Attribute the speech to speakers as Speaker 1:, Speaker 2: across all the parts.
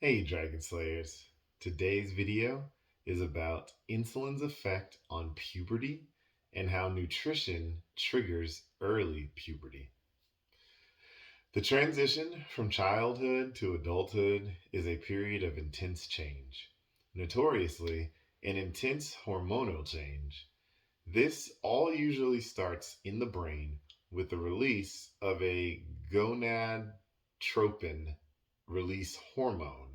Speaker 1: Hey Dragon Slayers! Today's video is about insulin's effect on puberty and how nutrition triggers early puberty. The transition from childhood to adulthood is a period of intense change, notoriously an intense hormonal change. This all usually starts in the brain with the release of a gonadotropin release hormone.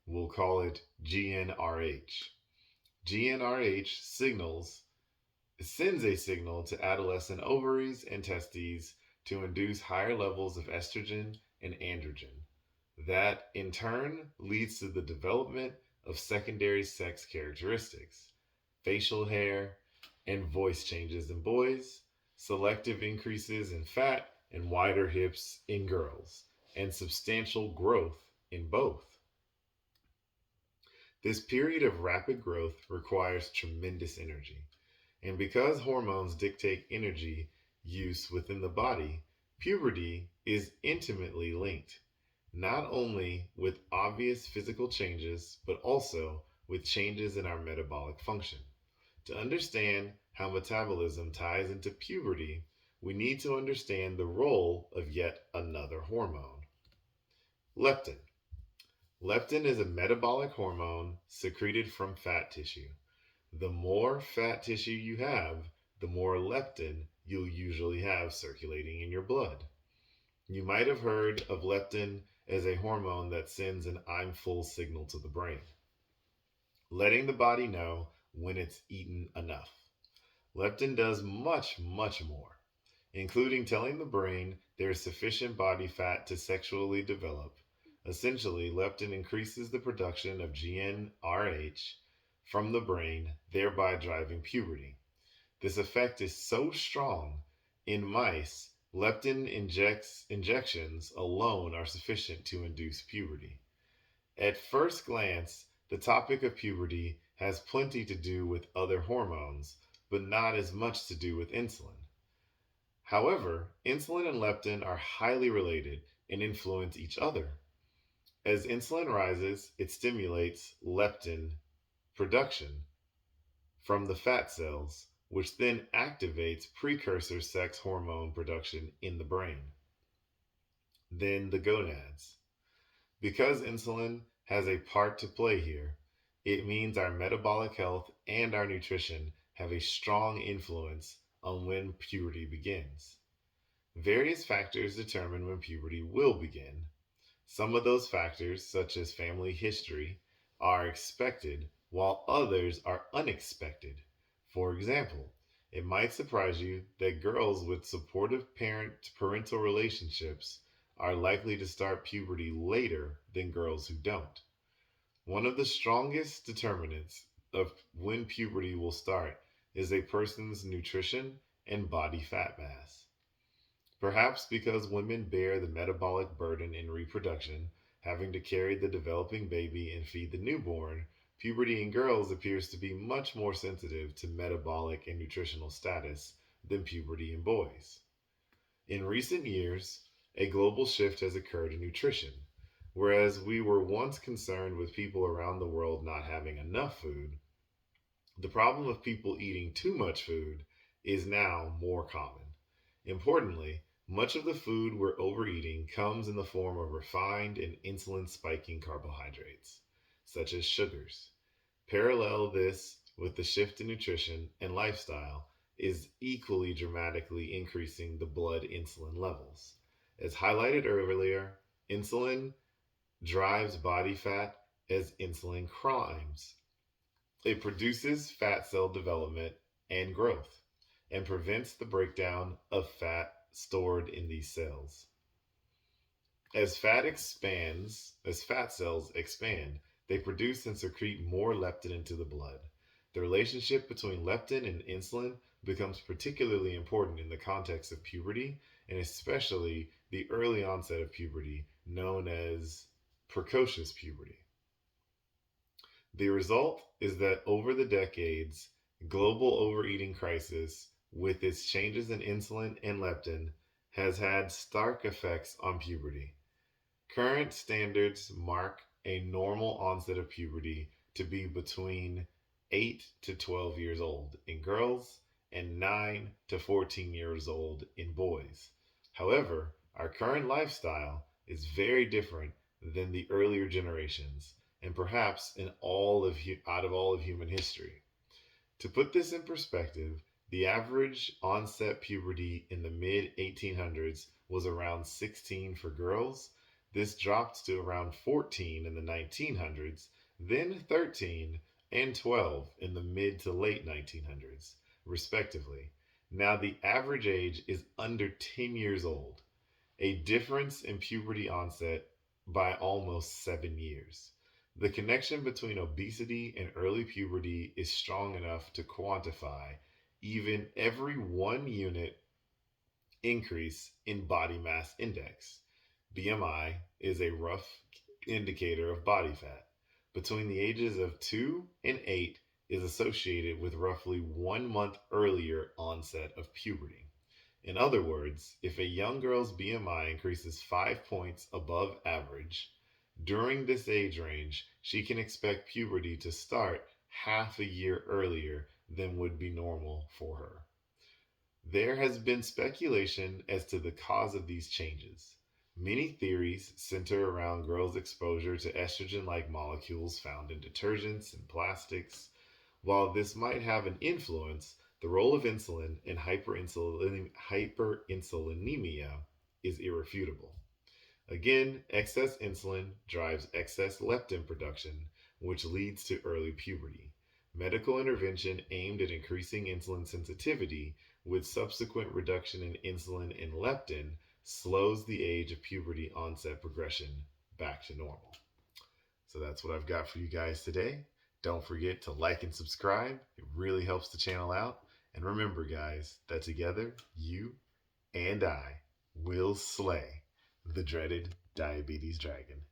Speaker 1: We'll call it GnRH. GnRH sends a signal to adolescent ovaries and testes to induce higher levels of estrogen and androgen. That, in turn, leads to the development of secondary sex characteristics, facial hair and voice changes in boys, selective increases in fat and wider hips in girls, and substantial growth in both. This period of rapid growth requires tremendous energy, and because hormones dictate energy use within the body, puberty is intimately linked, not only with obvious physical changes, but also with changes in our metabolic function. To understand how metabolism ties into puberty, we need to understand the role of yet another hormone, leptin. Leptin is a metabolic hormone secreted from fat tissue. The more fat tissue you have, the more leptin you'll usually have circulating in your blood. You might have heard of leptin as a hormone that sends an I'm full signal to the brain, letting the body know when it's eaten enough. Leptin does much, much more, including telling the brain there is sufficient body fat to sexually develop. Essentially, leptin increases the production of GnRH from the brain, thereby driving puberty. This effect is so strong in mice, injections alone are sufficient to induce puberty. At first glance, the topic of puberty has plenty to do with other hormones, but not as much to do with insulin. However, insulin and leptin are highly related and influence each other. As insulin rises, it stimulates leptin production from the fat cells, which then activates precursor sex hormone production in the brain. Then the gonads. Because insulin has a part to play here, it means our metabolic health and our nutrition have a strong influence on when puberty begins. Various factors determine when puberty will begin. Some of those factors, such as family history, are expected, while others are unexpected. For example, it might surprise you that girls with supportive parental relationships are likely to start puberty later than girls who don't. One of the strongest determinants of when puberty will start is a person's nutrition and body fat mass. Perhaps because women bear the metabolic burden in reproduction, having to carry the developing baby and feed the newborn, puberty in girls appears to be much more sensitive to metabolic and nutritional status than puberty in boys. In recent years, a global shift has occurred in nutrition. Whereas we were once concerned with people around the world not having enough food, the problem of people eating too much food is now more common. Importantly, much of the food we're overeating comes in the form of refined and insulin spiking carbohydrates, such as sugars. Parallel this with the shift in nutrition and lifestyle is equally dramatically increasing the blood insulin levels. As highlighted earlier, insulin drives body fat as insulin climbs. It produces fat cell development and growth and prevents the breakdown of fat stored in these cells. As fat cells expand, they produce and secrete more leptin into the blood. The relationship between leptin and insulin becomes particularly important in the context of puberty, and especially the early onset of puberty, known as precocious puberty. The result is that over the decades, global overeating crisis, with its changes in insulin and leptin, has had stark effects on puberty. Current standards mark a normal onset of puberty to be between 8 to 12 years old in girls and 9 to 14 years old in boys. However, our current lifestyle is very different than the earlier generations, and perhaps out of all of human history. To put this in perspective, the average onset puberty in the mid 1800s was around 16 for girls. This dropped to around 14 in the 1900s, then 13 and 12 in the mid to late 1900s, respectively. Now the average age is under 10 years old, a difference in puberty onset by almost 7 years. The connection between obesity and early puberty is strong enough to quantify even every 1 unit increase in body mass index. BMI is a rough indicator of body fat. Between the ages of 2 and 8 is associated with roughly 1 month earlier onset of puberty. In other words, if a young girl's BMI increases 5 points above average, during this age range, she can expect puberty to start half a year earlier than would be normal for her. There has been speculation as to the cause of these changes. Many theories center around girls' exposure to estrogen like molecules found in detergents and plastics. While this might have an influence, the role of insulin in hyperinsulinemia is irrefutable. Again, excess insulin drives excess leptin production, which leads to early puberty. Medical intervention aimed at increasing insulin sensitivity with subsequent reduction in insulin and leptin slows the age of puberty onset progression back to normal. So that's what I've got for you guys today. Don't forget to like and subscribe. It really helps the channel out. And remember, guys, that together, you and I will slay the dreaded diabetes dragon.